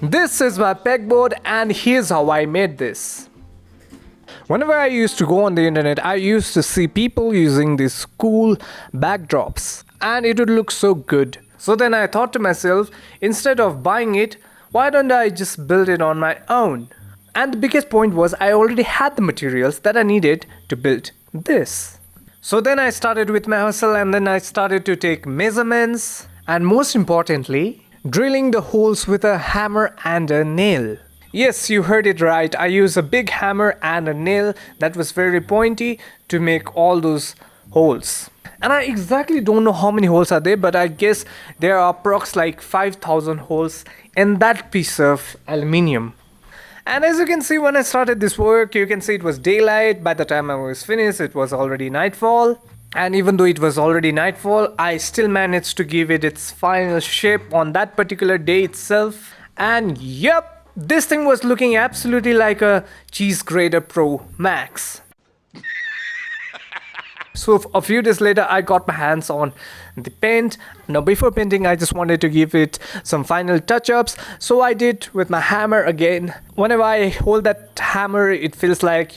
This is my pegboard and here's how I made this. Whenever I used to go on the internet, I used to see people using these cool backdrops and it would look so good. So then I thought to myself, instead of buying it, why don't I just build it on my own? And the biggest point was I already had the materials that I needed to build this. So then I started with my hustle and then I started to take measurements and most importantly, drilling the holes with a hammer and a nail. Yes, you heard it right. I used a big hammer and a nail that was very pointy to make all those holes. And I exactly don't know how many holes are there, but I guess there are approx like 5,000 holes in that piece of aluminium. And as you can see, when I started this work, you can see it was daylight. By the time I was finished, it was already nightfall. And even though it was already nightfall, I still managed to give it its final shape on that particular day itself. And yep, this thing was looking absolutely like a Cheese Grater Pro Max. So a few days later, I got my hands on the paint. Now before painting, I just wanted to give it some final touch-ups. So I did with my hammer again. Whenever I hold that hammer, it feels like,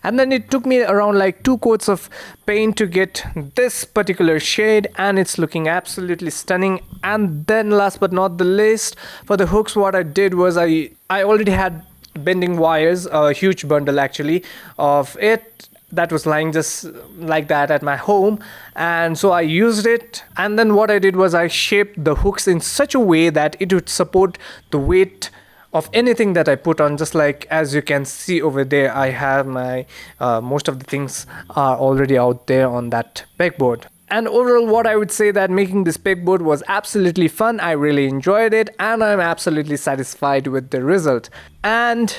and then it took me around like 2 coats of paint to get this particular shade and it's looking absolutely stunning. And then last but not the least, for the hooks, what I did was I already had bending wires, a huge bundle actually of it that was lying just like that at my home, and so I used it. And then what I did was I shaped the hooks in such a way that it would support the weight of anything that I put on. Just like as you can see over there, I have my most of the things are already out there on that pegboard. And overall, what I would say that making this pegboard was absolutely fun. I really enjoyed it and I'm absolutely satisfied with the result. And